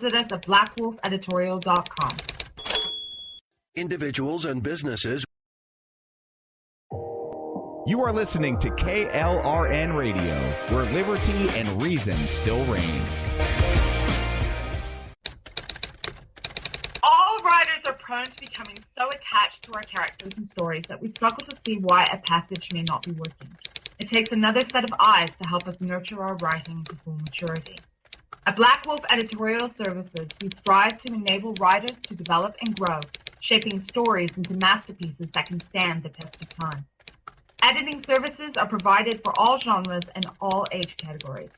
Visit us at blackwolfeditorial.com. Individuals and businesses. You are listening to KLRN Radio, where liberty and reason still reign. All writers are prone to becoming so attached to our characters and stories that we struggle to see why a passage may not be working. It takes another set of eyes to help us nurture our writing to full maturity. At Black Wolf Editorial Services, we strive to enable writers to develop and grow, shaping stories into masterpieces that can stand the test of time. Editing services are provided for all genres and all age categories.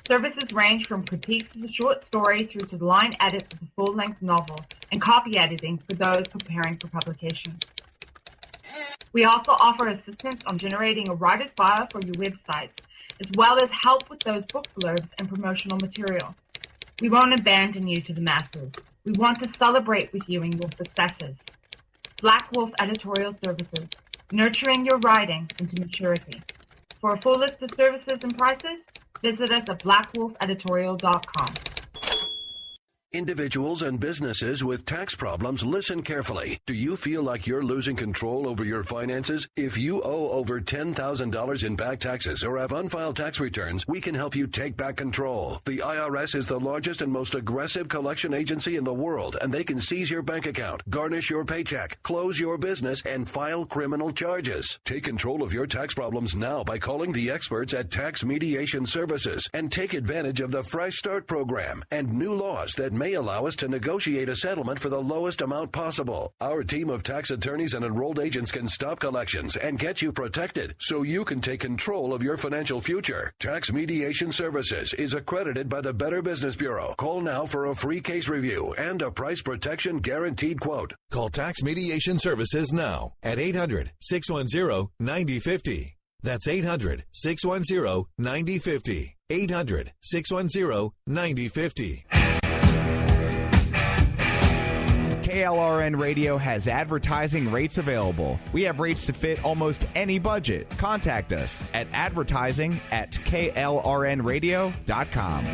Services range from critiques of a short story through to the line edits of a full-length novel and copy editing for those preparing for publication. We also offer assistance on generating a writer's bio for your website, as well as help with those book blurbs and promotional material. We won't abandon you to the masses. We want to celebrate with you in your successes. Black Wolf Editorial Services, nurturing your writing into maturity. For a full list of services and prices, visit us at blackwolfeditorial.com. Individuals and businesses with tax problems, listen carefully. Do you feel like you're losing control over your finances? If you owe over $10,000 in back taxes or have unfiled tax returns, we can help you take back control. The IRS is the largest and most aggressive collection agency in the world, and they can seize your bank account, garnish your paycheck, close your business, and file criminal charges. Take control of your tax problems now by calling the experts at Tax Mediation Services and take advantage of the Fresh Start program and new laws that may allow us to negotiate a settlement for the lowest amount possible. Our team of tax attorneys and enrolled agents can stop collections and get you protected so you can take control of your financial future. Tax Mediation Services is accredited by the Better Business Bureau. Call now for a free case review and a price protection guaranteed quote. Call Tax Mediation Services now at 800-610-9050. That's 800-610-9050. 800-610-9050. KLRN Radio has advertising rates available. We have rates to fit almost any budget. Contact us at advertising@klrnradio.com.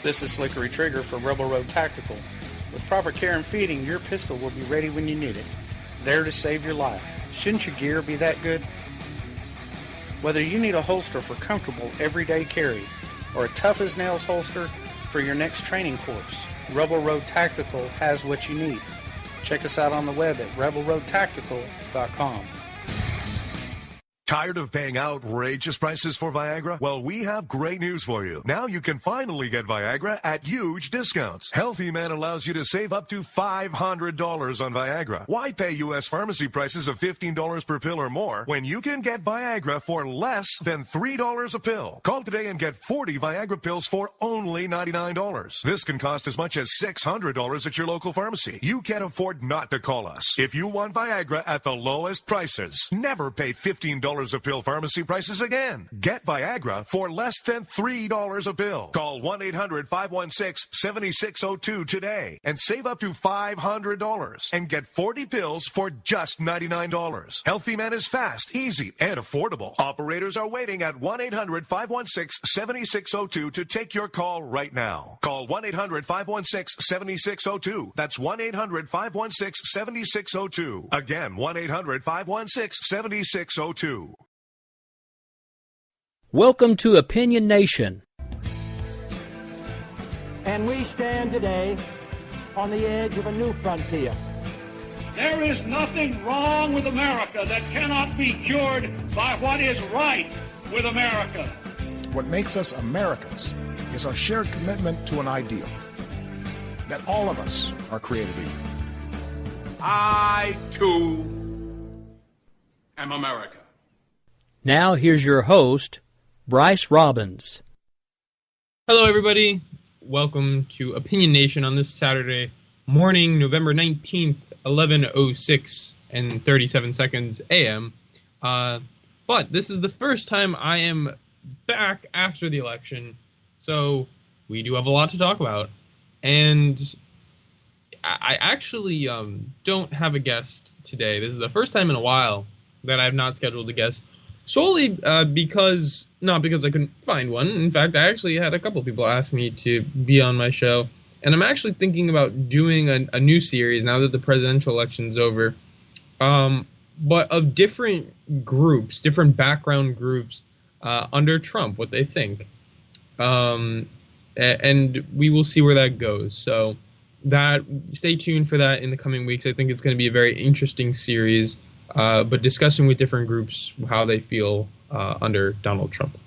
This is Slickery Trigger for Rebel Road Tactical. With proper care and feeding, your pistol will be ready when you need it, there to save your life. Shouldn't your gear be that good? Whether you need a holster for comfortable everyday carry or a tough-as-nails holster for your next training course, Rebel Road Tactical has what you need. Check us out on the web at rebelroadtactical.com. Tired of paying outrageous prices for Viagra? Well, we have great news for you. Now you can finally get Viagra at huge discounts. Healthy Man allows you to save up to $500 on Viagra. Why pay U.S. pharmacy prices of $15 per pill or more when you can get Viagra for less than $3 a pill? Call today and get 40 Viagra pills for only $99. This can cost as much as $600 at your local pharmacy. You can't afford not to call us. If you want Viagra at the lowest prices, never pay $15 a pill pharmacy prices again. Get Viagra for less than $3 a pill. Call 1-800-516-7602 today and save up to $500 and get 40 pills for just $99. Healthy Man is fast, easy, and affordable. Operators are waiting at 1-800-516-7602 to take your call right now. Call 1-800-516-7602. That's 1-800-516-7602. Again, 1-800-516-7602. Welcome to Opinion Nation. And we stand today on the edge of a new frontier. There is nothing wrong with America that cannot be cured by what is right with America. What makes us Americans is our shared commitment to an ideal that all of us are created equal. I, too, am America. Now here's your host, Bryce Robbins. Hello, everybody. Welcome to Opinion Nation on this Saturday morning, November 19th, 11:06 and 37 seconds a.m. But this is the first time I am back after the election, so we do have a lot to talk about. And I actually don't have a guest today. This is the first time in a while that I've not scheduled a guest, solely because, not because I couldn't find one. In fact, I actually had a couple people ask me to be on my show. And I'm actually thinking about doing a new series now that the presidential election's over, but of different groups, different background groups under Trump, what they think. And we will see where that goes. So stay tuned for that in the coming weeks. I think it's going to be a very interesting series, but discussing with different groups how they feel under Donald Trump.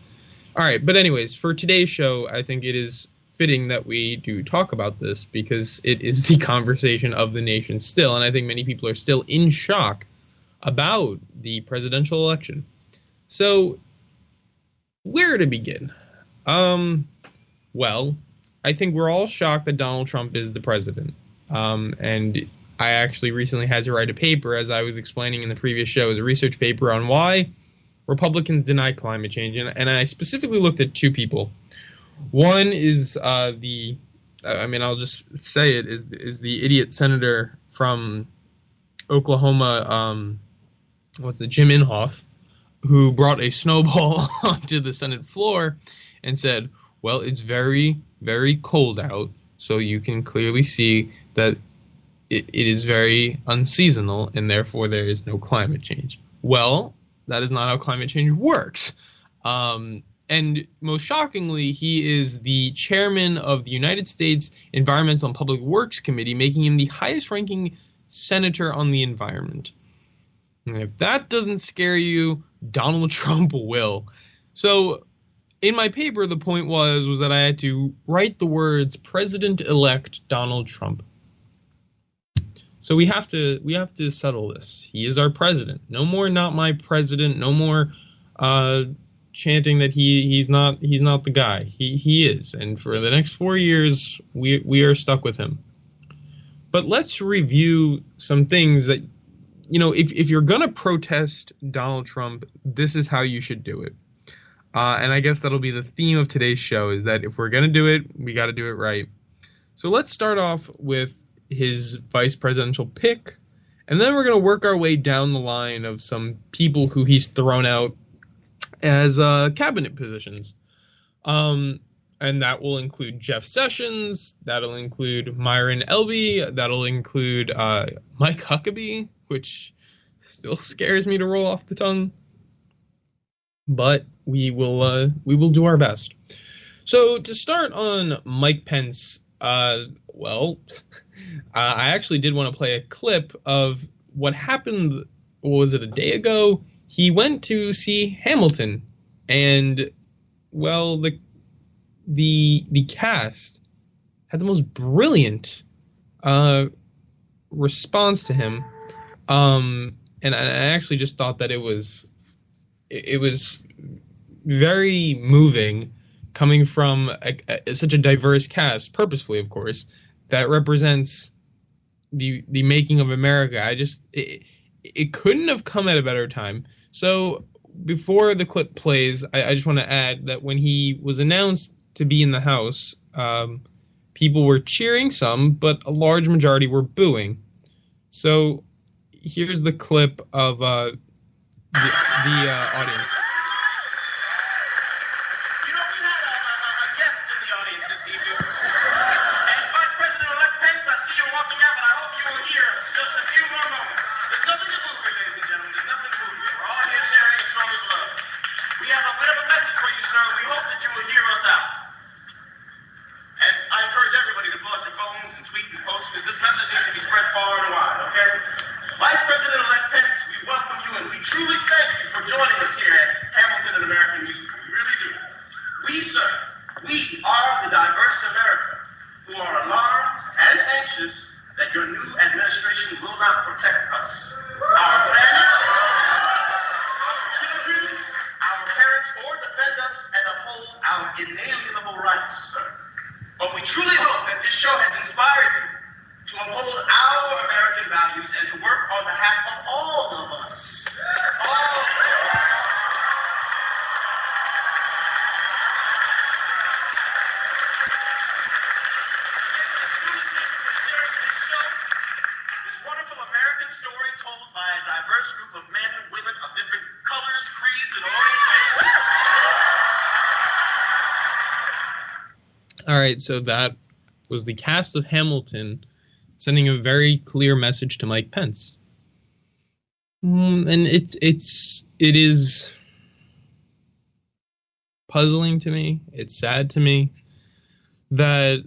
All right, but anyways, for today's show, I think it is fitting that we do talk about this because it is the conversation of the nation still, and I think many people are still in shock about the presidential election. So, where to begin? Well, I think we're all shocked that Donald Trump is the president. And I actually recently had to write a paper, as I was explaining in the previous show, as a research paper on why Republicans deny climate change. And I specifically looked at two people. One is I'll just say it, is the idiot senator from Oklahoma, Jim Inhofe, who brought a snowball onto the Senate floor and said, well, it's very, very cold out, so you can clearly see that it is very unseasonal, and therefore there is no climate change. Well, that is not how climate change works. And most shockingly, he is the chairman of the United States Environmental and Public Works Committee, making him the highest-ranking senator on the environment. And if that doesn't scare you, Donald Trump will. So, in my paper, the point was that I had to write the words President-elect Donald Trump. So we have to settle this. He is our president. No more not my president. No more chanting that he's not the guy. He is, and for the next 4 years we are stuck with him. But let's review some things that, if you're gonna protest Donald Trump, this is how you should do it. And I guess that'll be the theme of today's show, is that if we're gonna do it, we got to do it right. So let's start off with his vice presidential pick, and then we're gonna work our way down the line of some people who he's thrown out as cabinet positions. And that will include Jeff Sessions, that'll include Myron Elby, that'll include Mike Huckabee, which still scares me to roll off the tongue. But we will do our best. So to start on Mike Pence, I actually did want to play a clip of what happened, was it a day ago? He went to see Hamilton, and the cast had the most brilliant response to him, and I actually just thought that it was very moving, coming from such a diverse cast, purposefully, of course, that represents the making of America. It couldn't have come at a better time. So before the clip plays, I just want to add that when he was announced to be in the House, people were cheering some, but a large majority were booing. So here's the clip of the audience. All right, so that was the cast of Hamilton sending a very clear message to Mike Pence. And it is puzzling to me. It's sad to me that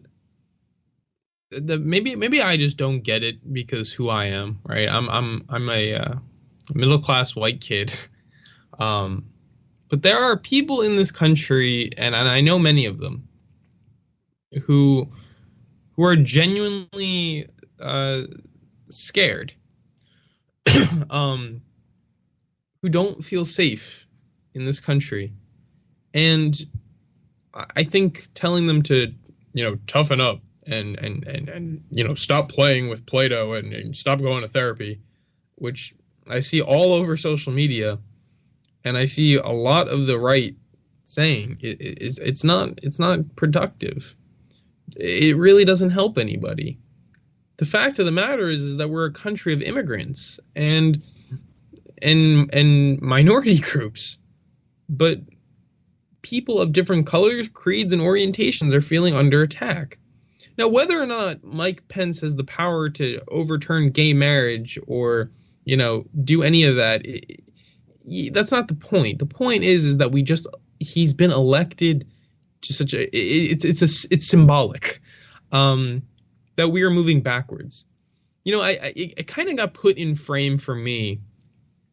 maybe I just don't get it because who I am, right? I'm a middle class white kid, but there are people in this country, and I know many of them, who are genuinely scared, who don't feel safe in this country, and I think telling them to toughen up and stop playing with Play-Doh and stop going to therapy, which I see all over social media, and I see a lot of the right saying it's not productive. It really doesn't help anybody. The fact of the matter is that we're a country of immigrants and minority groups, but people of different colors, creeds, and orientations are feeling under attack. Now, whether or not Mike Pence has the power to overturn gay marriage or, do any of that, that's not the point. The point is that he's been elected to such it's symbolic that we are moving backwards. It kind of got put in frame for me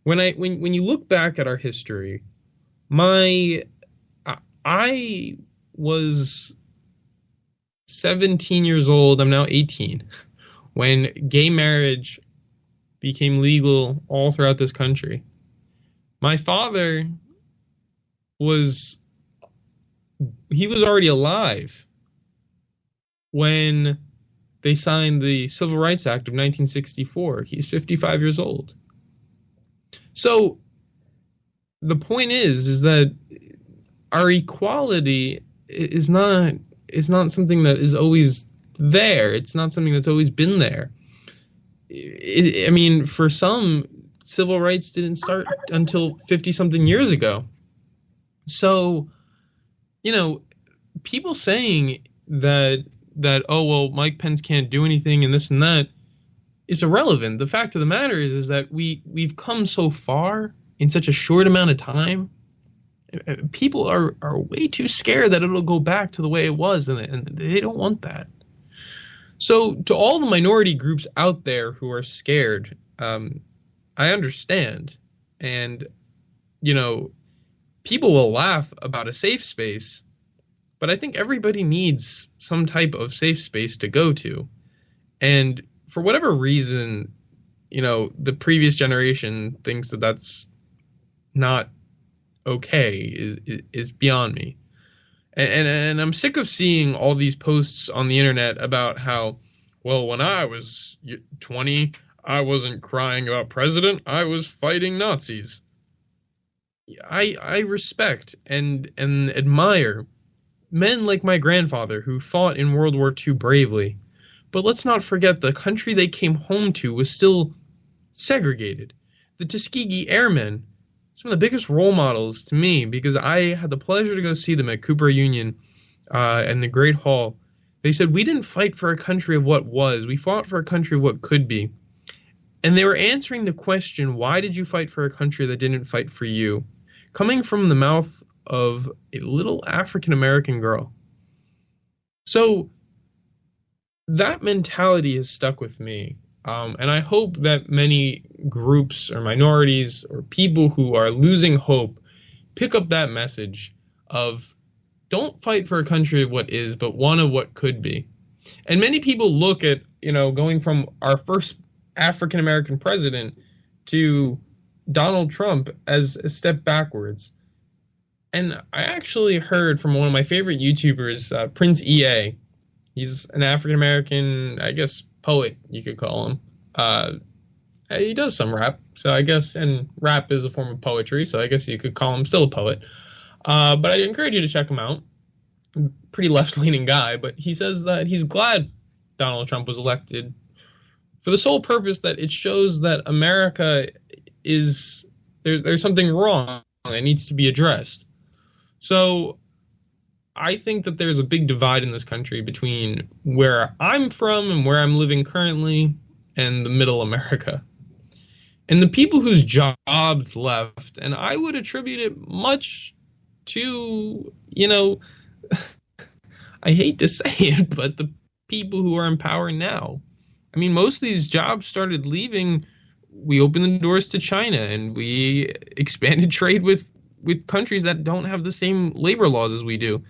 when you look back at our history. I was 17 years old. I'm now 18 when gay marriage became legal all throughout this country. My father was already alive when they signed the Civil Rights Act of 1964. He's 55 years old. So the point is that our equality is not something that is always there. It's not something that's always been there. For some, civil rights didn't start until 50-something years ago. So, people saying that Mike Pence can't do anything and this and that is irrelevant. The fact of the matter is that we've come so far in such a short amount of time. People are way too scared that it'll go back to the way it was, and they don't want that. So to all the minority groups out there who are scared, I understand. And, people will laugh about a safe space, but I think everybody needs some type of safe space to go to. And for whatever reason, the previous generation thinks that that's not okay is beyond me. And I'm sick of seeing all these posts on the internet about how, when I was 20, I wasn't crying about president, I was fighting Nazis. I respect and admire men like my grandfather who fought in World War II bravely. But let's not forget the country they came home to was still segregated. The Tuskegee Airmen, some of the biggest role models to me, because I had the pleasure to go see them at Cooper Union and the Great Hall. They said, we didn't fight for a country of what was. We fought for a country of what could be. And they were answering the question, why did you fight for a country that didn't fight for you? Coming from the mouth of a little African-American girl. So that mentality has stuck with me. And I hope that many groups or minorities or people who are losing hope pick up that message of don't fight for a country of what is, but one of what could be. And many people look at, going from our first African-American president to Donald Trump as a step backwards. And I actually heard from one of my favorite YouTubers, Prince EA. He's an African-American, I guess, poet, you could call him. He does some rap, so I guess, and rap is a form of poetry, so I guess you could call him still a poet. But I'd encourage you to check him out. Pretty left-leaning guy, but he says that he's glad Donald Trump was elected for the sole purpose that it shows that America is, there's something wrong that needs to be addressed. So I think that there's a big divide in this country between where I'm from and where I'm living currently and the middle America. And the people whose jobs left, and I would attribute it much to, I hate to say it, but the people who are in power now. I mean, most of these jobs started leaving. We opened the doors to China, and we expanded trade with countries that don't have the same labor laws as we do.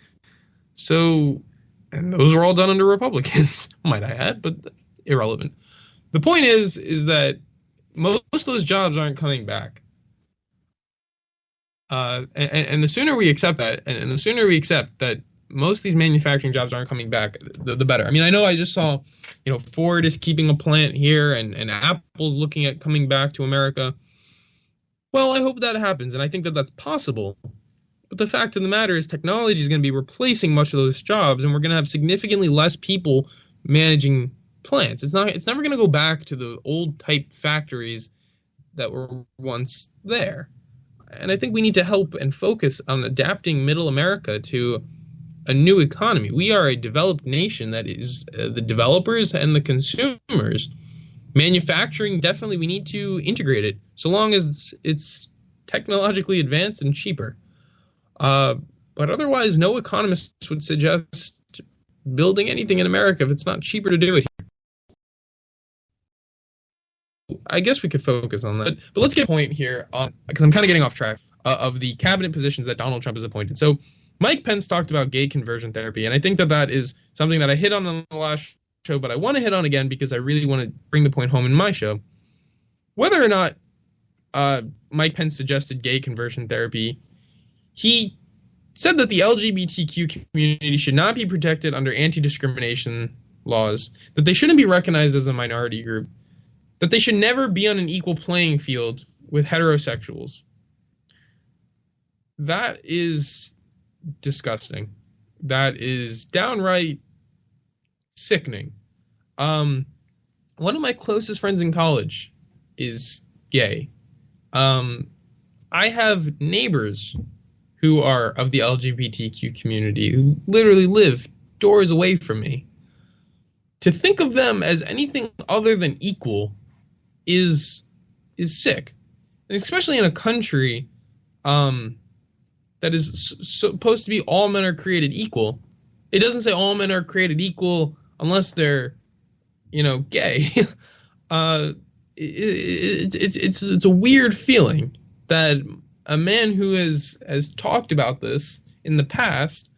So, and those were all done under Republicans, might I add, but irrelevant. The point is that most of those jobs aren't coming back. And the sooner we accept that, and the sooner we accept that most of these manufacturing jobs aren't coming back, the better. I mean, I know I just saw, Ford is keeping a plant here, and Apple's looking at coming back to America. Well, I hope that happens, and I think that that's possible. But the fact of the matter is technology is going to be replacing much of those jobs, and we're going to have significantly less people managing plants. It's never going to go back to the old type factories that were once there. And I think we need to help and focus on adapting middle America to a new economy. We are a developed nation that is the developers and the consumers. Manufacturing, definitely we need to integrate it, so long as it's technologically advanced and cheaper. But otherwise, no economist would suggest building anything in America if it's not cheaper to do it here. I guess we could focus on that. But let's get a point here, because I'm kind of getting off track, of the cabinet positions that Donald Trump has appointed. So Mike Pence talked about gay conversion therapy, and I think that is something that I hit on the last show, but I want to hit on again because I really want to bring the point home in my show. Whether or not Mike Pence suggested gay conversion therapy, he said that the LGBTQ community should not be protected under anti-discrimination laws, that they shouldn't be recognized as a minority group, that they should never be on an equal playing field with heterosexuals. That is disgusting. That is downright sickening. One of my closest friends in college is gay. I have neighbors who are of the LGBTQ community who literally live doors away from me. To think of them as anything other than equal is sick, and especially in a country that is supposed to be all men are created equal. It doesn't say all men are created equal unless they're, gay. It's a weird feeling that a man who has talked about this in the past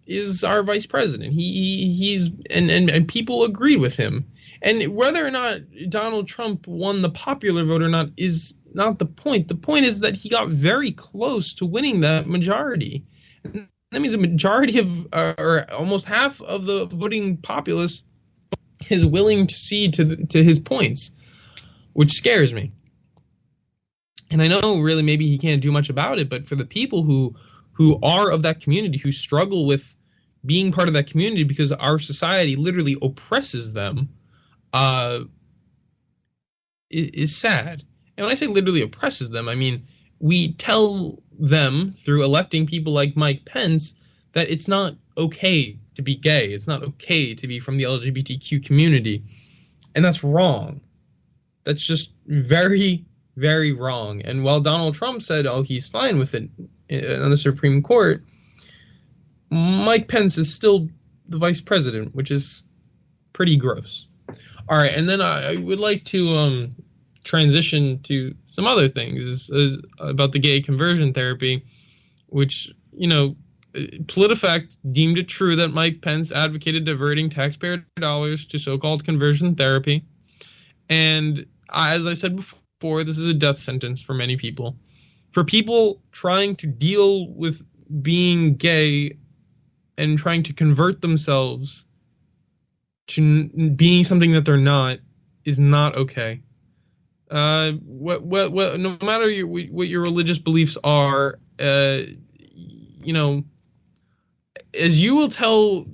is our vice president. He's and people agreed with him. And whether or not Donald Trump won the popular vote or not is not the point. The point is that he got very close to winning that majority. That means a majority of, or almost half of the voting populace is willing to cede to his points, which scares me. And I know really maybe he can't do much about it, but for the people who are of that community, who struggle with being part of that community because our society literally oppresses them, is sad. And when I say literally oppresses them, I mean we tell them through electing people like Mike Pence that it's not okay to be gay. It's not okay to be from the LGBTQ community. And that's wrong. That's just very, very wrong. And while Donald Trump said, he's fine with it on the Supreme Court, Mike Pence is still the vice president, which is pretty gross. All right, and then I would like to transition to some other things about the gay conversion therapy, which, PolitiFact deemed it true that Mike Pence advocated diverting taxpayer dollars to so-called conversion therapy. And as I said before, this is a death sentence for many people. For people trying to deal with being gay and trying to convert themselves to being something that they're not is not okay. No matter what your religious beliefs are, as you will tell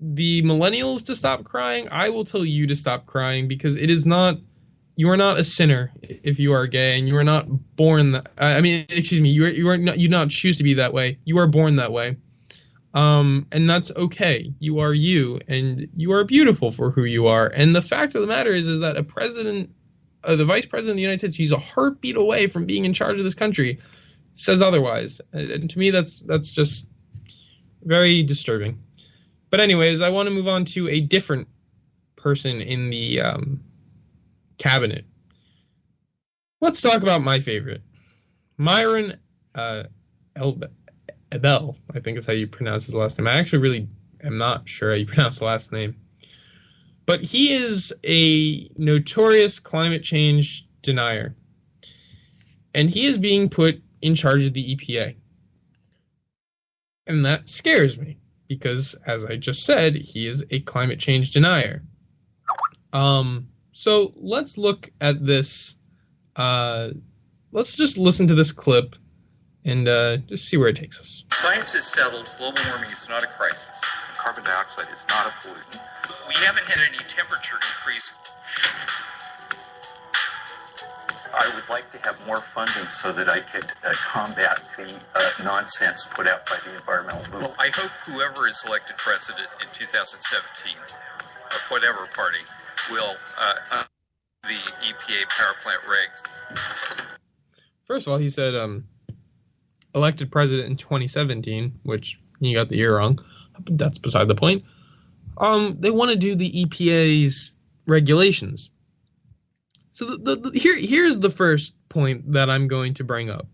the millennials to stop crying, I will tell you to stop crying, because you are not a sinner if you are gay, and you are not born you do not choose to be that way. You are born that way. And that's okay. You are you, and you are beautiful for who you are. And the fact of the matter is that a president, the vice president of the United States, he's a heartbeat away from being in charge of this country, says otherwise. And to me, that's just very disturbing. But anyways, I want to move on to a different person in the cabinet. Let's talk about my favorite, Myron Ebell, I think is how you pronounce his last name. I actually really am not sure how you pronounce the last name. But he is a notorious climate change denier. And he is being put in charge of the EPA. And that scares me because, as I just said, he is a climate change denier. So let's look at this. Let's just listen to this clip and just see where it takes us. Science is settled. Global warming is not a crisis. Carbon dioxide is not a pollutant. We haven't had any temperature increase. I would like to have more funding so that I could combat the nonsense put out by the environmental movement. I hope whoever is elected president in 2017, of whatever party, will the EPA power plant regs. First of all, he said elected president in 2017, which you got the year wrong. But that's beside the point. They want to do the EPA's regulations. So here's the first point that I'm going to bring up,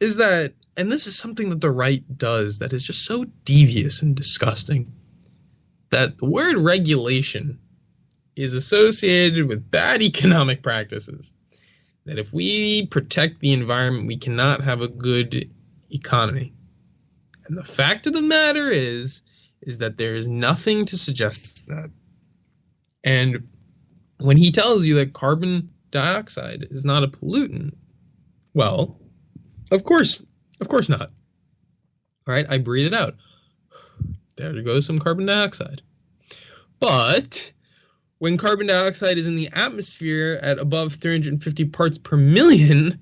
is that, and this is something that the right does that is just so devious and disgusting, that the word regulation is associated with bad economic practices. That if we protect the environment, we cannot have a good economy. And the fact of the matter is that there is nothing to suggest that. And when he tells you that carbon dioxide is not a pollutant, well, of course not. All right, I breathe it out. There goes some carbon dioxide. But when carbon dioxide is in the atmosphere at above 350 parts per million,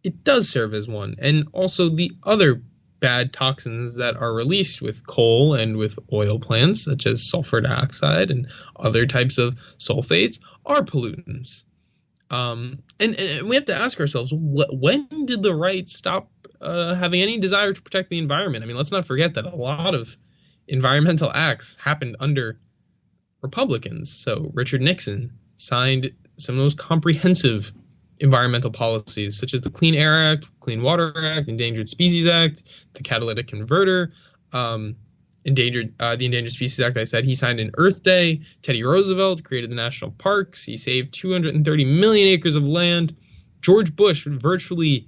it does serve as one. And also the other bad toxins that are released with coal and with oil plants, such as sulfur dioxide and other types of sulfates, are pollutants. And we have to ask ourselves, when did the right stop having any desire to protect the environment? I mean, let's not forget that a lot of environmental acts happened under Republicans. So Richard Nixon signed some of those comprehensive environmental policies, such as the Clean Air Act, Clean Water Act, Endangered Species Act, the Catalytic Converter, the Endangered Species Act. I said he signed an Earth Day. Teddy Roosevelt created the national parks. He saved 230 million acres of land. George Bush virtually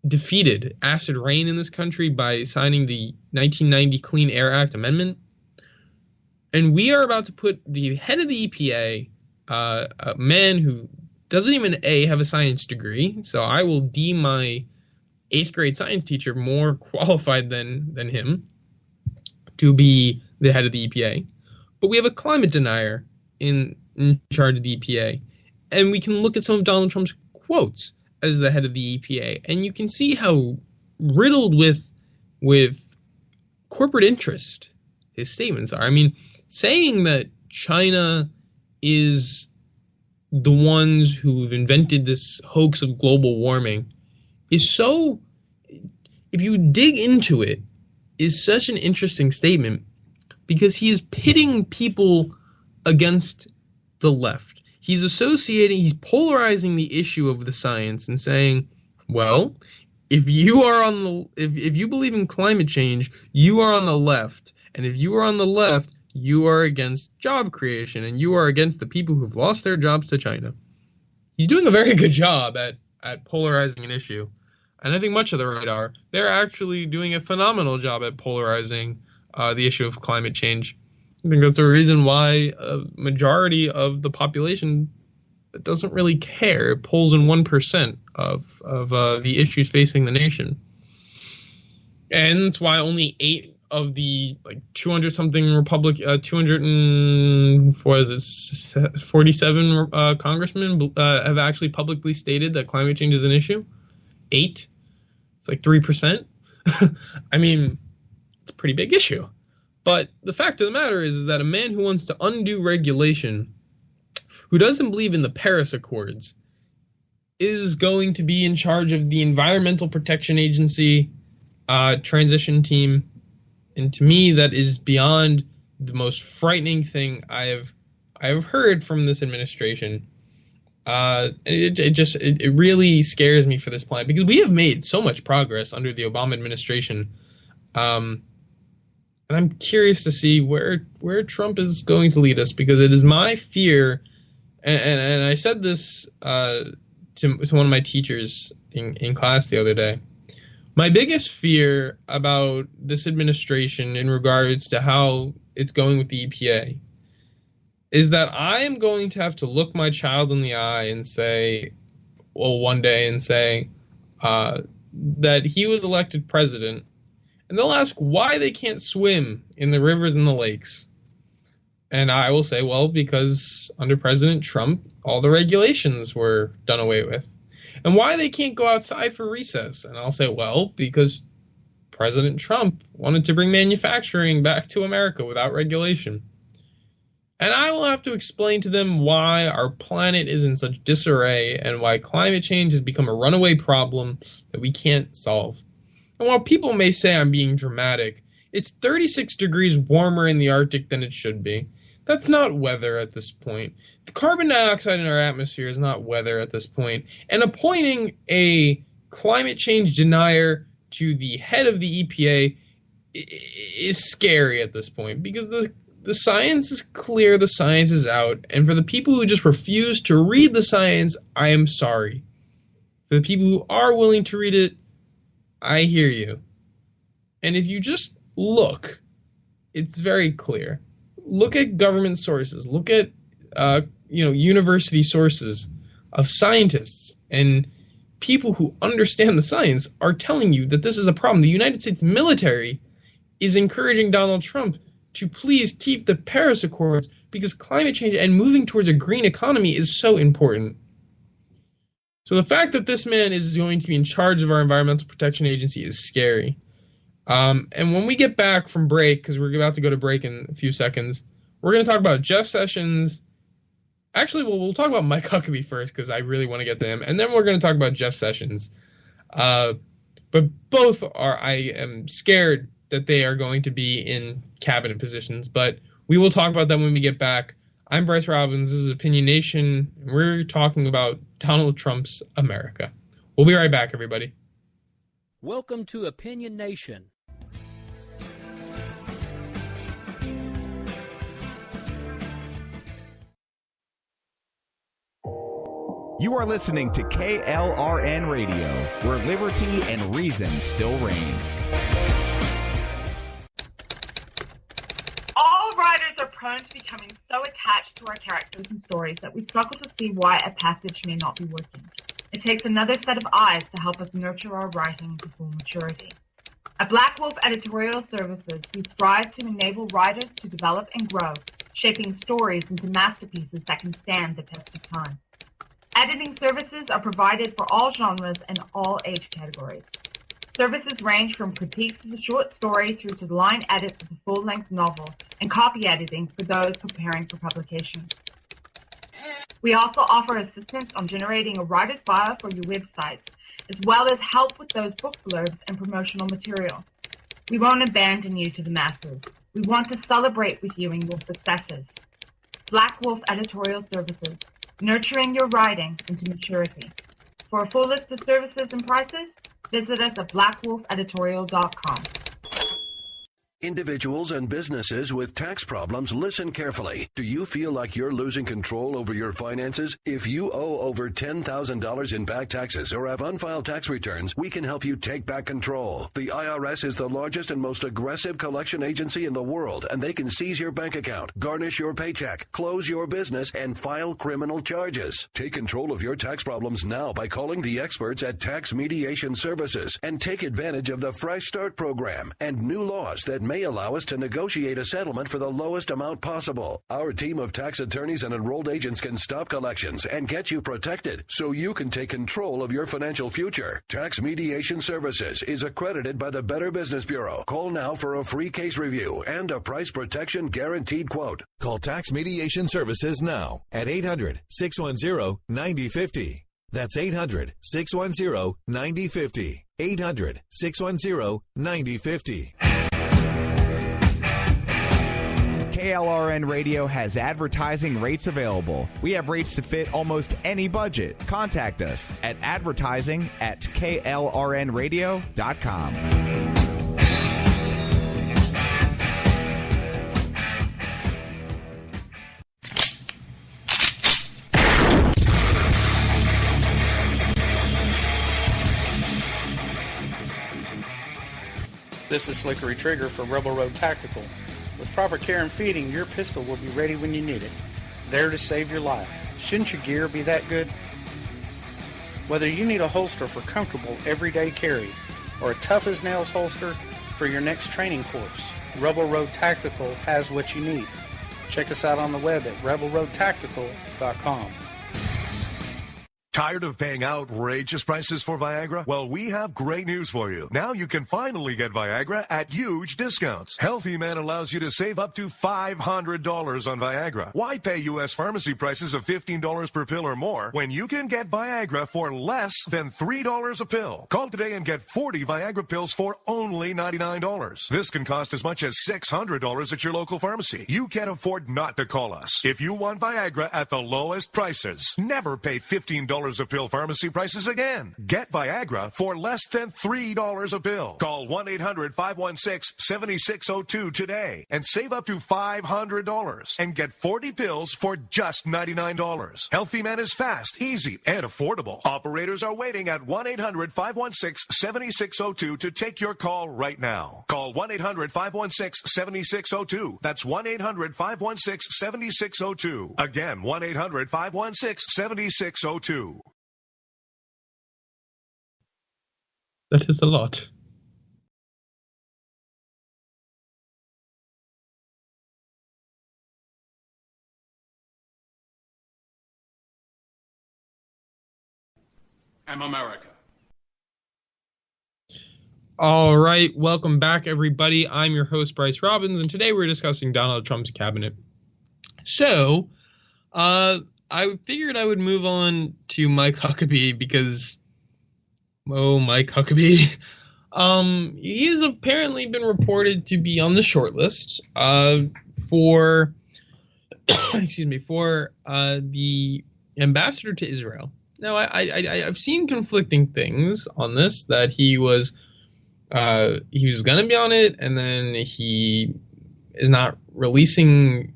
defeated acid rain in this country by signing the 1990 Clean Air Act amendment. And we are about to put the head of the EPA, a man who doesn't even have a science degree, so I will deem my 8th grade science teacher more qualified than him to be the head of the EPA. But we have a climate denier in charge of the EPA. And we can look at some of Donald Trump's quotes as the head of the EPA, and you can see how riddled with corporate interest his statements are. I mean, saying that China is the ones who've invented this hoax of global warming is so, if you dig into it, is such an interesting statement because he is pitting people against the left. He's polarizing the issue of the science and saying, well, if you believe in climate change, you are on the left. And if you are on the left, you are against job creation and you are against the people who've lost their jobs to China. He's doing a very good job at polarizing an issue. And I think much of the right are. They're actually doing a phenomenal job at polarizing the issue of climate change. I think that's the reason why a majority of the population doesn't really care. It polls in 1% of the issues facing the nation. And that's why only 8 of the 247 congressmen have actually publicly stated that climate change is an issue. 8. It's like 3%. I mean, it's a pretty big issue. But the fact of the matter is that a man who wants to undo regulation, who doesn't believe in the Paris Accords, is going to be in charge of the Environmental Protection Agency transition team. And to me, that is beyond the most frightening thing I have heard from this administration. It really scares me for this plan, because we have made so much progress under the Obama administration. And I'm curious to see where Trump is going to lead us, because it is my fear, and I said this to one of my teachers in class the other day. My biggest fear about this administration in regards to how it's going with the EPA is that I am going to have to look my child in the eye and say, well, one day, and say that he was elected president, and they'll ask why they can't swim in the rivers and the lakes. And I will say, well, because under President Trump, all the regulations were done away with. And why they can't go outside for recess. And I'll say, well, because President Trump wanted to bring manufacturing back to America without regulation. And I will have to explain to them why our planet is in such disarray and why climate change has become a runaway problem that we can't solve. And while people may say I'm being dramatic, it's 36 degrees warmer in the Arctic than it should be. That's not weather at this point. The carbon dioxide in our atmosphere is not weather at this point. And appointing a climate change denier to the head of the EPA is scary at this point, because the science is clear, the science is out, and for the people who just refuse to read the science, I am sorry. For the people who are willing to read it, I hear you. And if you just look, it's very clear. Look at government sources. Look at university sources of scientists and people who understand the science are telling you that this is a problem. The United States military is encouraging Donald Trump to please keep the Paris Accords, because climate change and moving towards a green economy is so important. So the fact that this man is going to be in charge of our Environmental Protection Agency is scary. And when we get back from break, because we're about to go to break in a few seconds, we're going to talk about Jeff Sessions. Actually, we'll talk about Mike Huckabee first, because I really want to get to him. And then we're going to talk about Jeff Sessions. But both I am scared that they are going to be in cabinet positions. But we will talk about that when we get back. I'm Bryce Robbins. This is Opinion Nation. And we're talking about Donald Trump's America. We'll be right back, everybody. Welcome to Opinion Nation. You are listening to KLRN Radio, where liberty and reason still reign. All writers are prone to becoming so attached to our characters and stories that we struggle to see why a passage may not be working. It takes another set of eyes to help us nurture our writing to full maturity. At Black Wolf Editorial Services, we strive to enable writers to develop and grow, shaping stories into masterpieces that can stand the test of time. Editing services are provided for all genres and all age categories. Services range from critiques of the short story through to the line edits of the full-length novel and copy editing for those preparing for publication. We also offer assistance on generating a writer's bio for your websites, as well as help with those book blurbs and promotional material. We won't abandon you to the masses. We want to celebrate with you in your successes. Black Wolf Editorial Services, nurturing your writing into maturity. For a full list of services and prices, visit us at blackwolfeditorial.com. Individuals and businesses with tax problems, listen carefully. Do you feel like you're losing control over your finances? If you owe over $10,000 in back taxes or have unfiled tax returns, we can help you take back control. The IRS is the largest and most aggressive collection agency in the world, and they can seize your bank account, garnish your paycheck, close your business, and file criminal charges. Take control of your tax problems now by calling the experts at Tax Mediation Services and take advantage of the Fresh Start program and new laws that may allow us to negotiate a settlement for the lowest amount possible. Our team of tax attorneys and enrolled agents can stop collections and get you protected so you can take control of your financial future. Tax Mediation Services is accredited by the Better Business Bureau. Call now for a free case review and a price protection guaranteed quote. Call Tax Mediation Services now at 800-610-9050. That's 800-610-9050. 800-610-9050. KLRN Radio has advertising rates available. We have rates to fit almost any budget. Contact us at advertising@klrnradio.com. This is Slickery Trigger for Rebel Road Tactical. With proper care and feeding, your pistol will be ready when you need it, there to save your life. Shouldn't your gear be that good? Whether you need a holster for comfortable everyday carry or a tough-as-nails holster for your next training course, Rebel Road Tactical has what you need. Check us out on the web at rebelroadtactical.com. Tired of paying outrageous prices for Viagra? Well, we have great news for you. Now you can finally get Viagra at huge discounts. Healthy Man allows you to save up to $500 on Viagra. Why pay U.S. pharmacy prices of $15 per pill or more when you can get Viagra for less than $3 a pill? Call today and get 40 Viagra pills for only $99. This can cost as much as $600 at your local pharmacy. You can't afford not to call us. If you want Viagra at the lowest prices, never pay $15 a pill pharmacy prices again. Get Viagra for less than $3 a pill. Call 1-800-516-7602 today and save up to $500 and get 40 pills for just $99. Healthy Man is fast, easy, and affordable. Operators are waiting at 1-800-516-7602 to take your call right now. Call 1-800-516-7602. That's 1-800-516-7602. Again, 1-800-516-7602. That is a lot. I'm America. All right, welcome back, everybody. I'm your host, Bryce Robbins, and today we're discussing Donald Trump's cabinet. So, I figured I would move on to Mike Huckabee because, Mike Huckabee. He has apparently been reported to be on the short list for the ambassador to Israel. Now, I've seen conflicting things on this, that he was going to be on it, and then he is not releasing.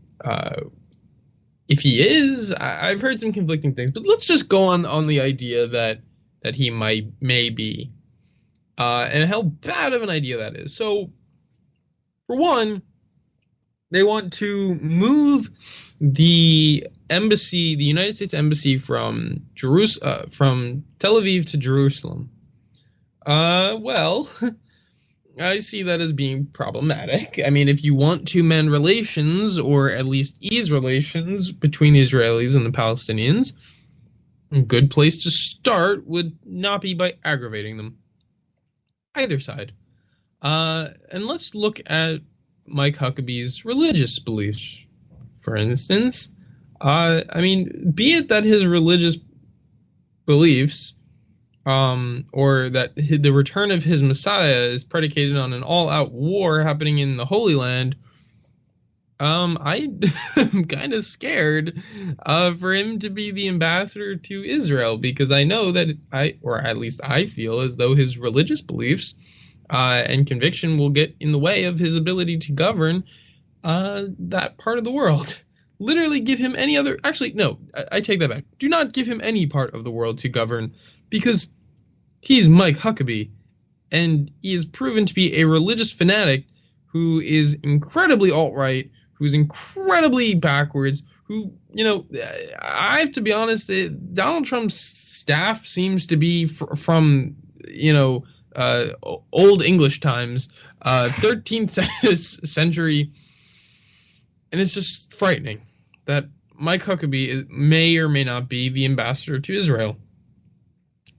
If he is, I've heard some conflicting things, but let's just go on the idea that he may be, and how bad of an idea that is. So, for one, they want to move the embassy, the United States embassy, from Tel Aviv to Jerusalem. Well, I see that as being problematic. I mean, if you want to mend relations, or at least ease relations between the Israelis and the Palestinians, a good place to start would not be by aggravating them. Either side. And let's look at Mike Huckabee's religious beliefs, for instance. I mean, be it that his religious beliefs, or that the return of his Messiah is predicated on an all-out war happening in the Holy Land, I'm kind of scared for him to be the ambassador to Israel, because I know that or at least I feel as though his religious beliefs and conviction will get in the way of his ability to govern that part of the world. Literally give him any other... Actually, no, I take that back. Do not give him any part of the world to govern, because he's Mike Huckabee, and he is proven to be a religious fanatic who is incredibly alt-right, who's incredibly backwards, who, I have to be honest, Donald Trump's staff seems to be from Old English times, 13th century, and it's just frightening that Mike Huckabee may or may not be the ambassador to Israel.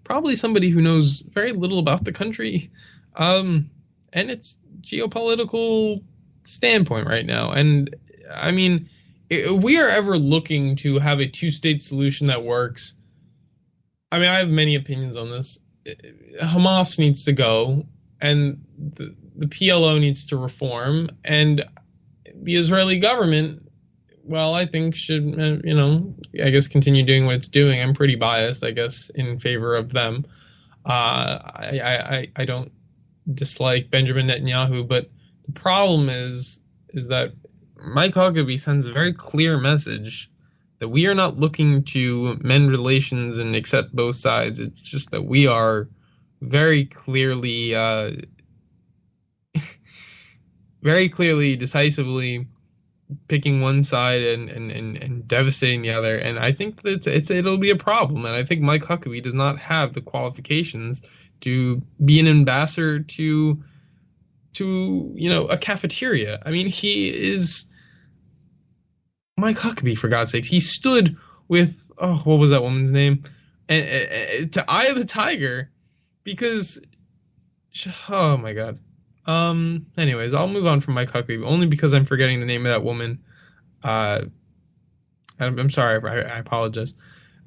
Probably somebody who knows very little about the country and its geopolitical standpoint right now. And I mean, if we are ever looking to have a two-state solution that works, I mean, I have many opinions on this. Hamas needs to go, and the PLO needs to reform, and the Israeli government, well, I think should, I guess continue doing what it's doing. I'm pretty biased, I guess, in favor of them. I don't dislike Benjamin Netanyahu, but the problem is that Mike Huckabee sends a very clear message that we are not looking to mend relations and accept both sides. It's just that we are very clearly, decisively picking one side and devastating the other. And I think that it'll be a problem. And I think Mike Huckabee does not have the qualifications to be an ambassador to a cafeteria. I mean, he is Mike Huckabee, for God's sakes. He stood with, what was that woman's name? And to Eye of the Tiger, because, oh my God. Anyways, I'll move on from Mike Huckabee, only because I'm forgetting the name of that woman. I'm sorry, I apologize.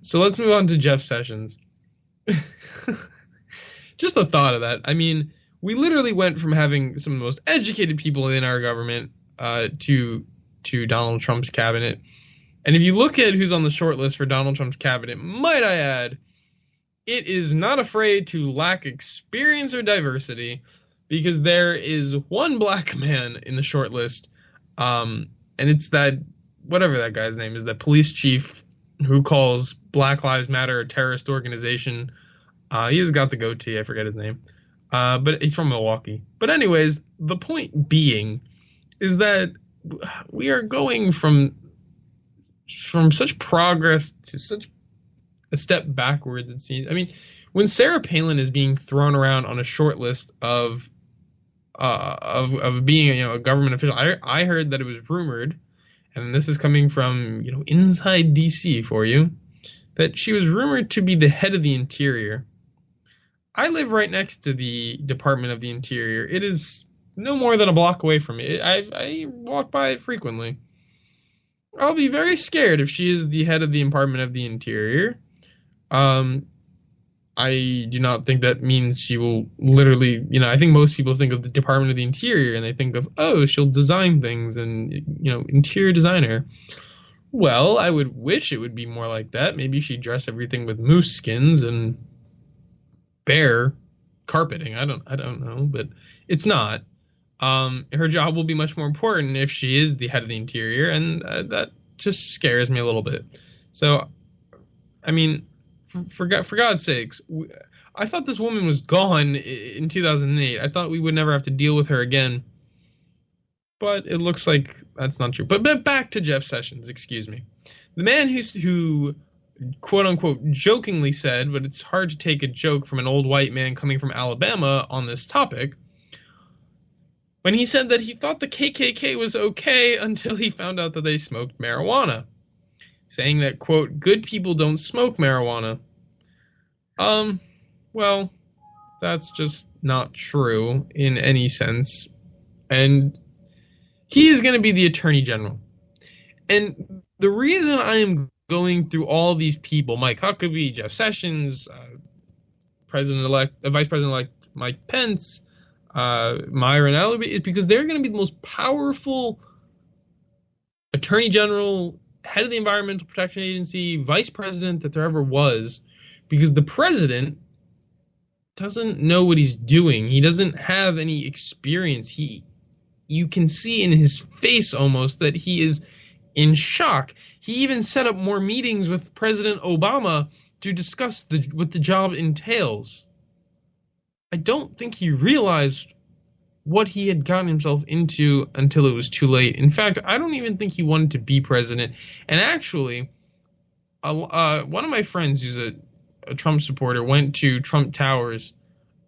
So let's move on to Jeff Sessions. Just the thought of that. I mean, we literally went from having some of the most educated people in our government to Donald Trump's cabinet. And if you look at who's on the short list for Donald Trump's cabinet, might I add, it is not afraid to lack experience or diversity, because there is one black man in the short list, and it's that, whatever that guy's name is, that police chief who calls Black Lives Matter a terrorist organization. He has got the goatee, I forget his name, but he's from Milwaukee. But anyways, the point being is that we are going from such progress to such a step backwards, it seems. I mean, when Sarah Palin is being thrown around on a short list of being a government official, I heard that it was rumored, and this is coming from inside DC for you, that she was rumored to be the head of the Interior. I live right next to the Department of the Interior. It is no more than a block away from me. I walk by it frequently. I'll be very scared if she is the head of the Department of the Interior. I do not think that means she will literally, I think most people think of the Department of the Interior and they think of, she'll design things and, interior designer. Well, I would wish it would be more like that. Maybe she'd dress everything with moose skins and bear carpeting. I don't know, but it's not. Her job will be much more important if she is the head of the Interior, and that just scares me a little bit. So, I mean, for God's sakes, I thought this woman was gone in 2008. I thought we would never have to deal with her again. But it looks like that's not true. But back to Jeff Sessions, excuse me. The man who quote-unquote jokingly said, but it's hard to take a joke from an old white man coming from Alabama on this topic, when he said that he thought the KKK was okay until he found out that they smoked marijuana, saying that, quote, good people don't smoke marijuana. Well, that's just not true in any sense. And he is going to be the Attorney General. And the reason I am going through all these people, Mike Huckabee, Jeff Sessions, Vice President-elect Mike Pence, Myron Allaby, is because they're going to be the most powerful Attorney General, head of the Environmental Protection Agency, Vice President that there ever was, because the President doesn't know what he's doing. He doesn't have any experience. You can see in his face almost that he is in shock. He even set up more meetings with President Obama to discuss what the job entails. I don't think he realized what he had gotten himself into until it was too late. In fact, I don't even think he wanted to be president. And actually, one of my friends who's a Trump supporter went to Trump Towers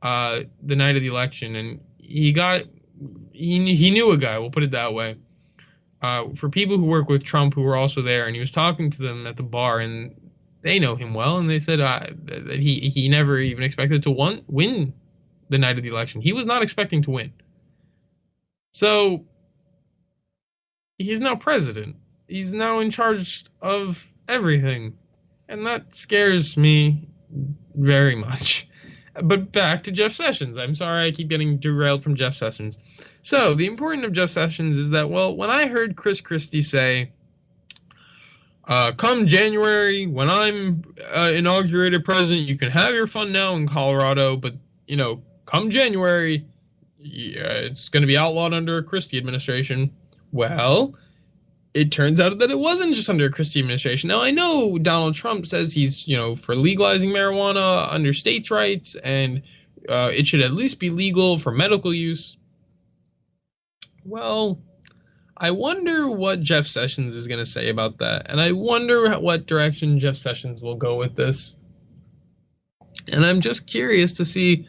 the night of the election, and he knew a guy, we'll put it that way. For people who work with Trump who were also there, and he was talking to them at the bar, and they know him well, and they said that he never even expected to win the night of the election. He was not expecting to win. So he's now president. He's now in charge of everything. And that scares me very much. But back to Jeff Sessions. I'm sorry I keep getting derailed from Jeff Sessions. So the importance of Jeff Sessions is that, well, when I heard Chris Christie say, come January, when I'm inaugurated president, you can have your fun now in Colorado, but, come January, it's going to be outlawed under a Christie administration. Well, it turns out that it wasn't just under a Christie administration. Now, I know Donald Trump says he's, for legalizing marijuana under states' rights, and it should at least be legal for medical use. Well, I wonder what Jeff Sessions is going to say about that, and I wonder what direction Jeff Sessions will go with this. And I'm just curious to see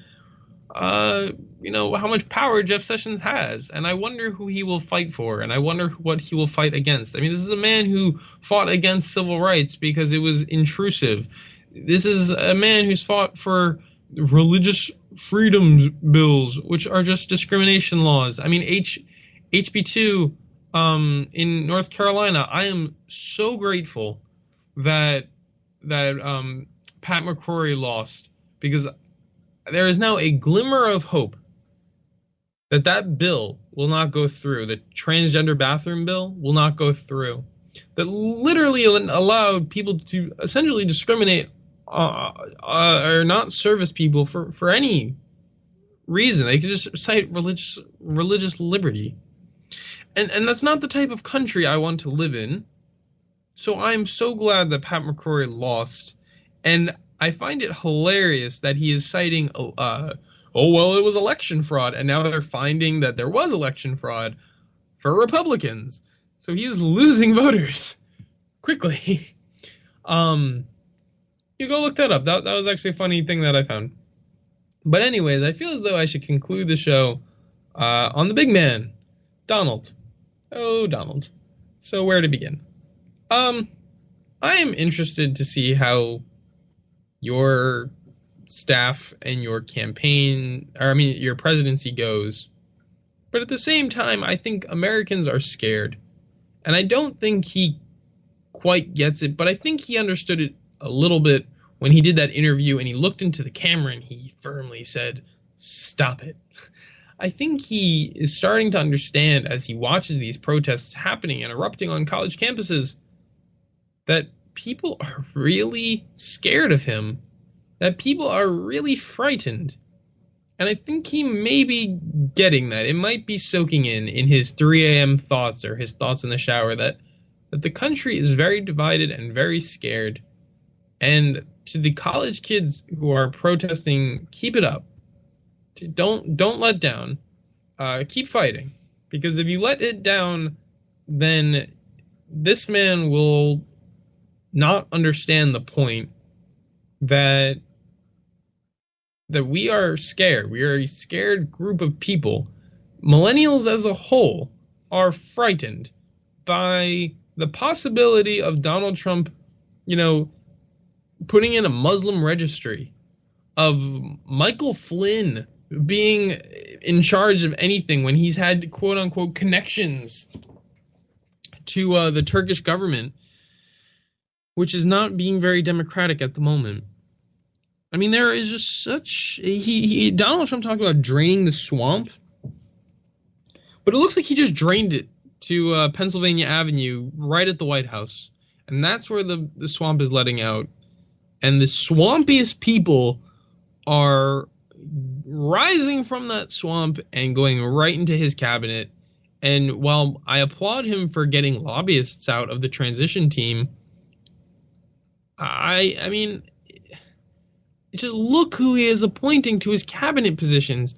how much power Jeff Sessions has, and I wonder who he will fight for, and I wonder what he will fight against. I mean, this is a man who fought against civil rights because it was intrusive. This is a man who's fought for religious freedom bills, which are just discrimination laws. I mean, HB2 in North Carolina, I am so grateful that Pat McCrory lost, because there is now a glimmer of hope that bill will not go through. The transgender bathroom bill will not go through. That literally allowed people to essentially discriminate or not service people for any reason. They could just cite religious liberty. And that's not the type of country I want to live in. So I'm so glad that Pat McCrory lost. And I find it hilarious that he is citing, it was election fraud, and now they're finding that there was election fraud for Republicans. So he is losing voters quickly. You go look that up. That was actually a funny thing that I found. But anyways, I feel as though I should conclude the show on the big man, Donald. Oh, Donald. So where to begin? I am interested to see how your staff and your campaign, your presidency goes. But at the same time, I think Americans are scared. And I don't think he quite gets it, but I think he understood it a little bit when he did that interview and he looked into the camera and he firmly said, "Stop it." I think he is starting to understand, as he watches these protests happening and erupting on college campuses, that people are really scared of him, that people are really frightened. And I think he may be getting that. It might be soaking in his 3 a.m. thoughts or his thoughts in the shower that the country is very divided and very scared. And to the college kids who are protesting, keep it up. Don't let down. Keep fighting. Because if you let it down, then this man will not understand the point that we are scared. We are a scared group of people. Millennials as a whole are frightened by the possibility of Donald Trump, putting in a Muslim registry, of Michael Flynn being in charge of anything when he's had quote-unquote connections to the Turkish government, which is not being very democratic at the moment. I mean, there is just such... Donald Trump talked about draining the swamp, but it looks like he just drained it to Pennsylvania Avenue right at the White House. And that's where the swamp is letting out. And the swampiest people are rising from that swamp and going right into his cabinet. And while I applaud him for getting lobbyists out of the transition team, I mean, just look who he is appointing to his cabinet positions.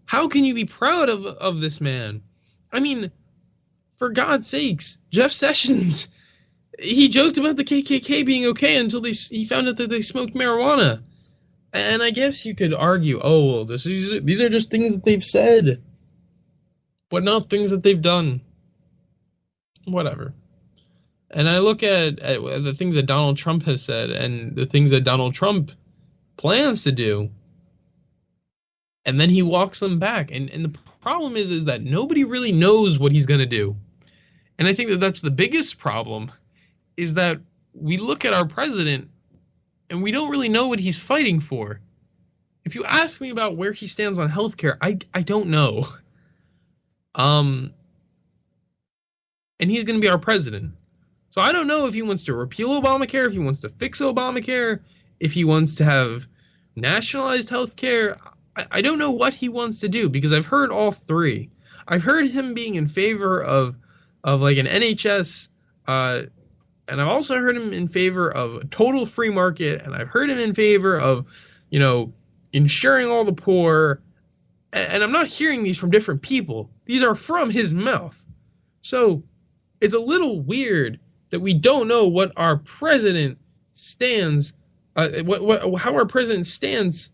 How can you be proud of this man? I mean, for God's sakes, Jeff Sessions, he joked about the KKK being okay until he found out that they smoked marijuana. And I guess you could argue, oh, well, these are just things that they've said, but not things that they've done. Whatever. And I look at the things that Donald Trump has said and the things that Donald Trump plans to do, and then he walks them back. And the problem is that nobody really knows what he's going to do. And I think that that's the biggest problem, is that we look at our president and we don't really know what he's fighting for. If you ask me about where he stands on healthcare, I don't know. And he's going to be our president. So I don't know if he wants to repeal Obamacare, if he wants to fix Obamacare, if he wants to have nationalized healthcare. I don't know what he wants to do, because I've heard all three. I've heard him being in favor of like an NHS, and I've also heard him in favor of a total free market, and I've heard him in favor of, insuring all the poor. And I'm not hearing these from different people. These are from his mouth. So it's a little weird that we don't know what our president stands, how our president stands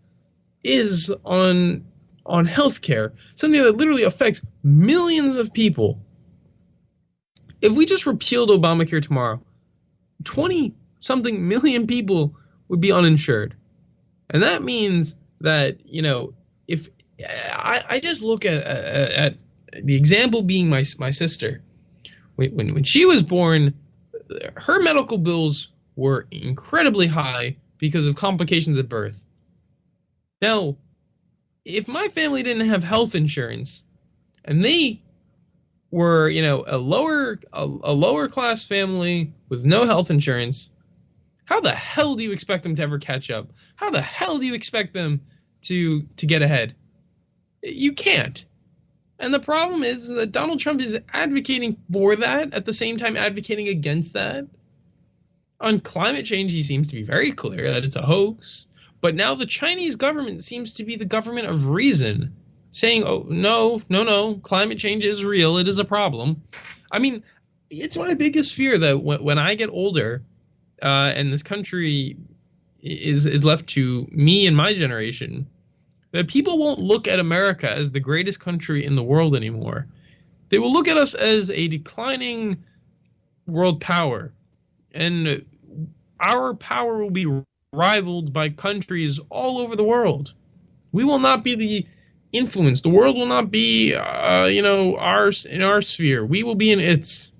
is on healthcare, something that literally affects millions of people. If we just repealed Obamacare tomorrow, 20-something million people would be uninsured. And that means that, if I just look at the example being my sister, when she was born, her medical bills were incredibly high because of complications at birth. Now, if my family didn't have health insurance and they were, a lower class family with no health insurance, how the hell do you expect them to ever catch up? How the hell do you expect them to get ahead? You can't. And the problem is that Donald Trump is advocating for that, at the same time advocating against that. On climate change, he seems to be very clear that it's a hoax. But now the Chinese government seems to be the government of reason, saying, oh, no, climate change is real, it is a problem. I mean, it's my biggest fear that when I get older, and this country is left to me and my generation, that people won't look at America as the greatest country in the world anymore. They will look at us as a declining world power, and our power will be rivaled by countries all over the world. We will not be the influence. The world will not be, ours in our sphere. We will be in its.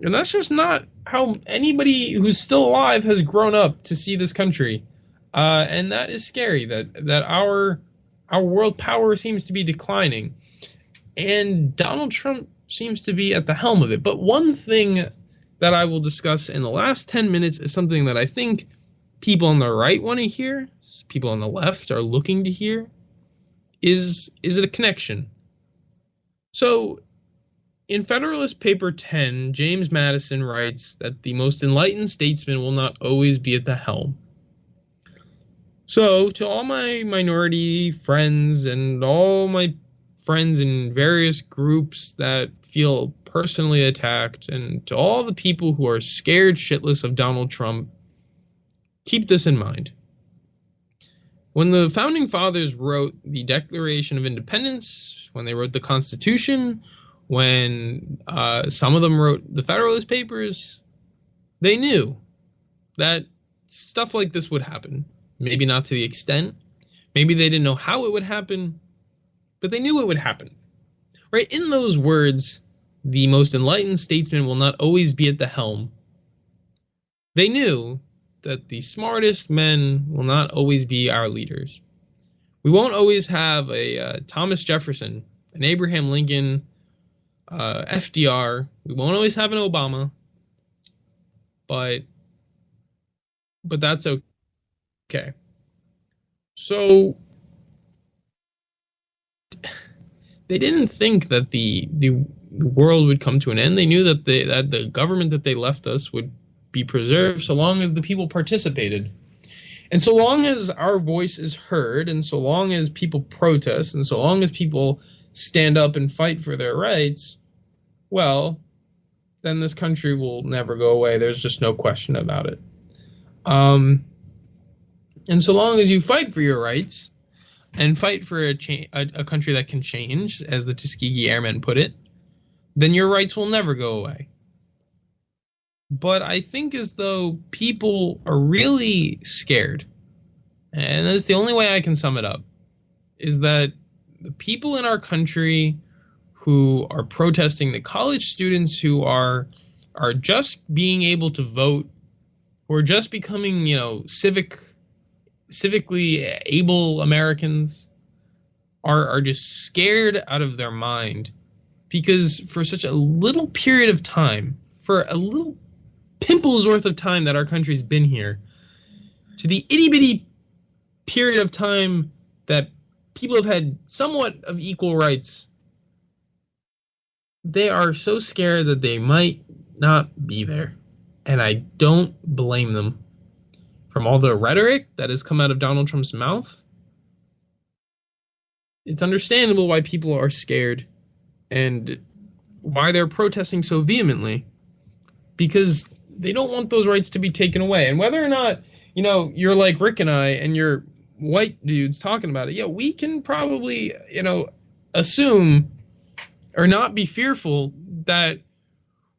And that's just not how anybody who's still alive has grown up to see this country. And that is scary, that our world power seems to be declining. And Donald Trump seems to be at the helm of it. But one thing that I will discuss in the last 10 minutes is something that I think people on the right want to hear, people on the left are looking to hear. Is it a connection? So, in Federalist Paper 10, James Madison writes that the most enlightened statesman will not always be at the helm. So, to all my minority friends and all my friends in various groups that feel personally attacked, and to all the people who are scared shitless of Donald Trump, keep this in mind. When the Founding Fathers wrote the Declaration of Independence, when they wrote the Constitution, when some of them wrote the Federalist Papers, they knew that stuff like this would happen. Maybe not to the extent. Maybe they didn't know how it would happen, but they knew it would happen. Right? In those words, the most enlightened statesman will not always be at the helm. They knew that the smartest men will not always be our leaders. We won't always have a Thomas Jefferson, an Abraham Lincoln, FDR. We won't always have an Obama, but that's okay. So they didn't think that the world would come to an end. They knew that the government that they left us would be preserved so long as the people participated. And so long as our voice is heard, and so long as people protest, and so long as people stand up and fight for their rights, well, then this country will never go away. There's just no question about it. And so long as you fight for your rights and fight for a country that can change, as the Tuskegee Airmen put it, then your rights will never go away. But I think as though people are really scared, and that's the only way I can sum it up, is that the people in our country who are protesting, the college students who are just being able to vote, who are just becoming, civically able Americans, are just scared out of their mind, because for such a little period of time, for a little pimple's worth of time that our country's been here, to the itty-bitty period of time that people have had somewhat of equal rights, they are so scared that they might not be there. And I don't blame them. From all the rhetoric that has come out of Donald Trump's mouth, it's understandable why people are scared and why they're protesting so vehemently, because they don't want those rights to be taken away. And whether or not, you're like Rick and I and you're white dudes talking about it, we can probably, assume or not be fearful that,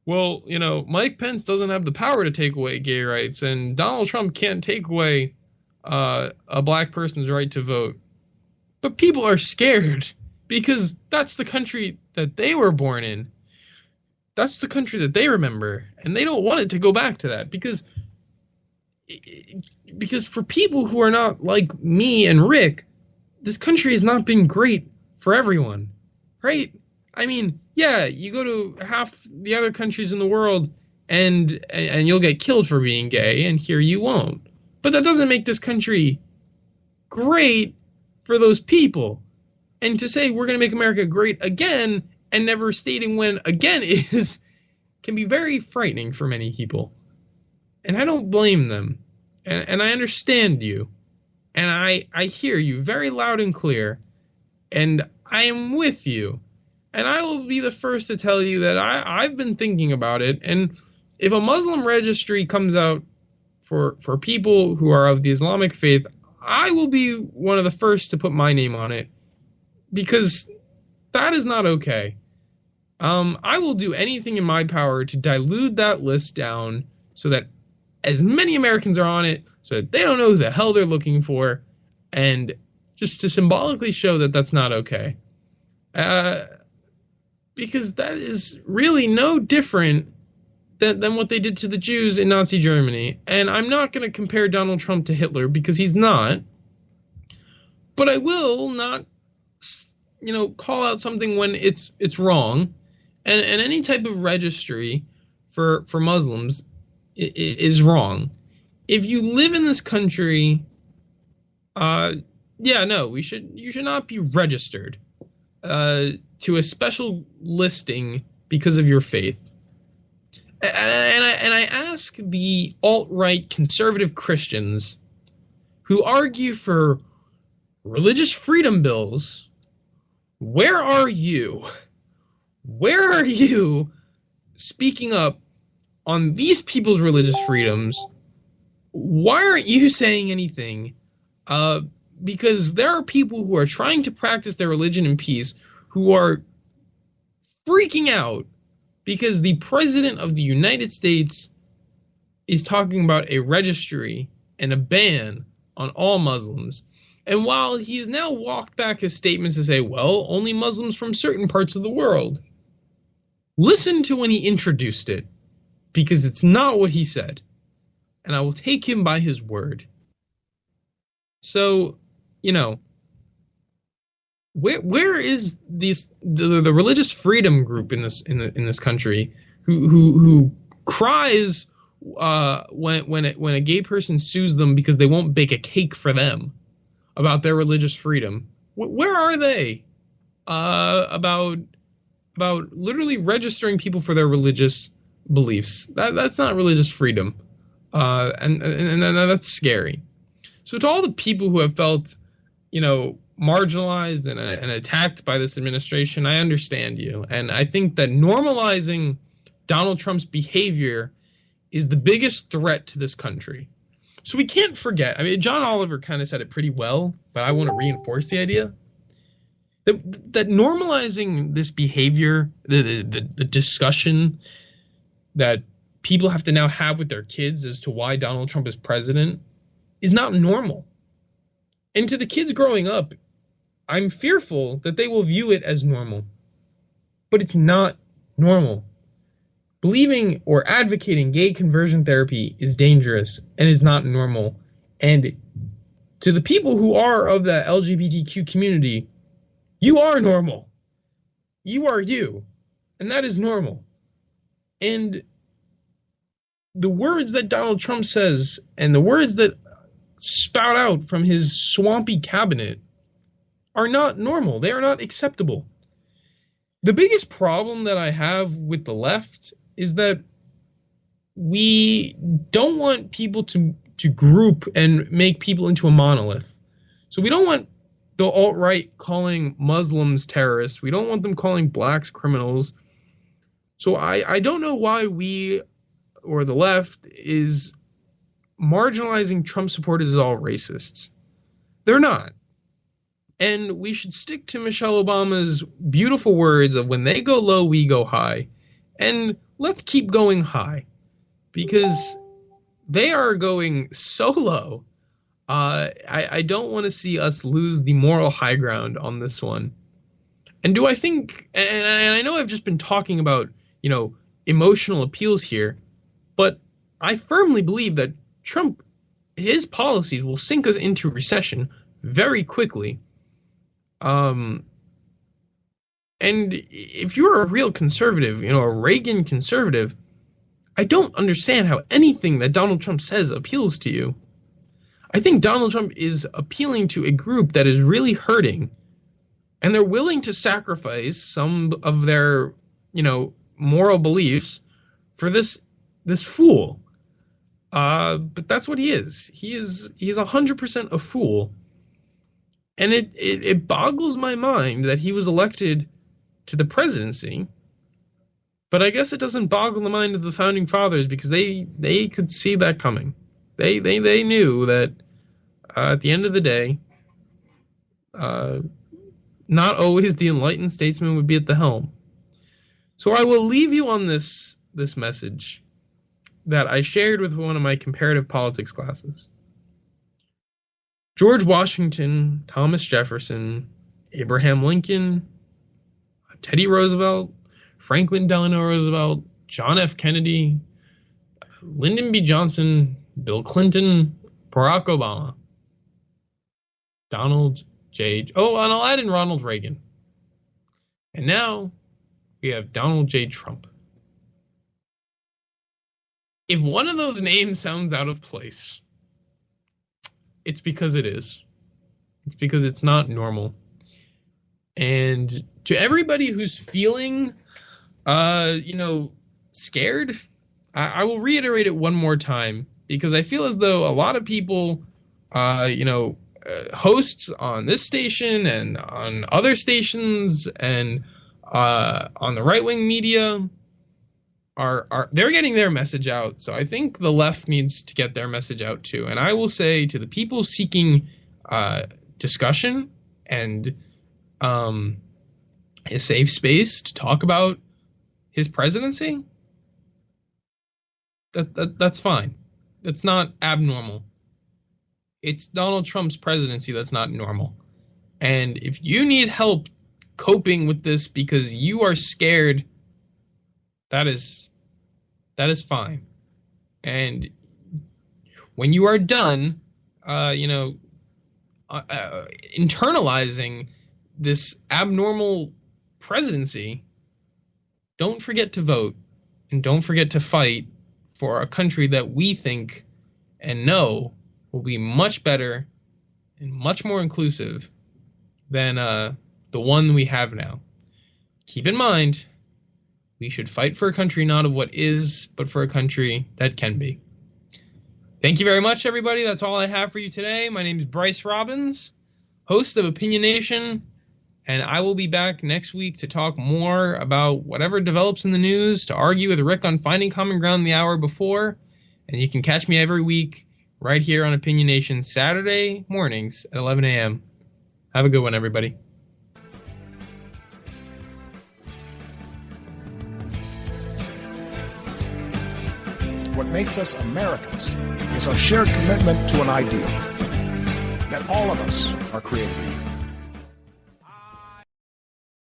well, Mike Pence doesn't have the power to take away gay rights, and Donald Trump can't take away a black person's right to vote. But people are scared because that's the country that they were born in. That's the country that they remember, and they don't want it to go back to that, because for people who are not like me and Rick, this country has not been great for everyone, right? I mean, yeah, you go to half the other countries in the world and you'll get killed for being gay, and here you won't. But that doesn't make this country great for those people. And to say we're going to make America great again and never stating when again is can be very frightening for many people. And I don't blame them. And I understand you. And I hear you very loud and clear. And I am with you. And I will be the first to tell you that I've been thinking about it. And if a Muslim registry comes out for people who are of the Islamic faith, I will be one of the first to put my name on it, because that is not okay. I will do anything in my power to dilute that list down so that as many Americans are on it, so that they don't know who the hell they're looking for, and just to symbolically show that that's not okay. Because that is really no different than what they did to the Jews in Nazi Germany. And I'm not going to compare Donald Trump to Hitler, because he's not. But I will not, call out something when it's wrong. And any type of registry for Muslims is wrong. If you live in this country, you should not be registered to a special listing because of your faith. And I ask the alt-right conservative Christians who argue for religious freedom bills, where are you? Where are you speaking up on these people's religious freedoms? Why aren't you saying anything? Because there are people who are trying to practice their religion in peace who are freaking out because the President of the United States is talking about a registry and a ban on all Muslims. And while he has now walked back his statements to say, well, only Muslims from certain parts of the world, listen to when he introduced it, because it's not what he said. And I will take him by his word. So, where is the religious freedom group in this country who cries when a gay person sues them because they won't bake a cake for them about their religious freedom? Where are they about literally registering people for their religious beliefs? That's not religious freedom, and that's scary. So to all the people who have felt, marginalized and attacked by this administration, I understand you. And I think that normalizing Donald Trump's behavior is the biggest threat to this country. So we can't forget. I mean, John Oliver kind of said it pretty well, but I want to reinforce the idea that normalizing this behavior, the discussion that people have to now have with their kids as to why Donald Trump is president is not normal. And to the kids growing up, I'm fearful that they will view it as normal. But it's not normal. Believing or advocating gay conversion therapy is dangerous and is not normal. And to the people who are of the LGBTQ community, you are normal. You are you. And that is normal. And the words that Donald Trump says and the words that spout out from his swampy cabinet are not normal. They are not acceptable. The biggest problem that I have with the left is that we don't want people to group and make people into a monolith. So we don't want the alt-right calling Muslims terrorists. We don't want them calling blacks criminals. So I don't know why we or the left is marginalizing Trump supporters as all racists. They're not. And we should stick to Michelle Obama's beautiful words of when they go low, we go high. And let's keep going high because they are going so low. I don't want to see us lose the moral high ground on this one. And do I think, and I know I've just been talking about, emotional appeals here, but I firmly believe that Trump, his policies will sink us into recession very quickly. And if you're a real conservative, a Reagan conservative, I don't understand how anything that Donald Trump says appeals to you. I think Donald Trump is appealing to a group that is really hurting, and they're willing to sacrifice some of their, moral beliefs for this fool. But that's what he is. He's 100% a fool. And it boggles my mind that he was elected to the presidency. But I guess it doesn't boggle the mind of the founding fathers because they could see that coming. They knew that at the end of the day, not always the enlightened statesman would be at the helm. So I will leave you on this message that I shared with one of my comparative politics classes. George Washington, Thomas Jefferson, Abraham Lincoln, Teddy Roosevelt, Franklin Delano Roosevelt, John F. Kennedy, Lyndon B. Johnson, Bill Clinton, Barack Obama, Donald J. Oh, and I'll add in Ronald Reagan. And now we have Donald J. Trump. If one of those names sounds out of place, it's because it is. It's because it's not normal. And to everybody who's feeling, scared, I will reiterate it one more time because I feel as though a lot of people, hosts on this station and on other stations and on the right-wing media they're getting their message out. So I think the left needs to get their message out too. And I will say to the people seeking discussion and a safe space to talk about his presidency, that's fine. That's not abnormal. It's Donald Trump's presidency that's not normal. And if you need help coping with this because you are scared, that is fine. And when you are done, internalizing this abnormal presidency, don't forget to vote and don't forget to fight for a country that we think and know will be much better and much more inclusive than the one we have now. Keep in mind, we should fight for a country not of what is, but for a country that can be. Thank you very much, everybody. That's all I have for you today. My name is Bryce Robbins, host of Opinion Nation, and I will be back next week to talk more about whatever develops in the news, to argue with Rick on Finding Common Ground the hour before, and you can catch me every week right here on Opinion Nation Saturday mornings at 11 a.m. Have a good one, everybody. What makes us Americans is our shared commitment to an ideal that all of us are created equal.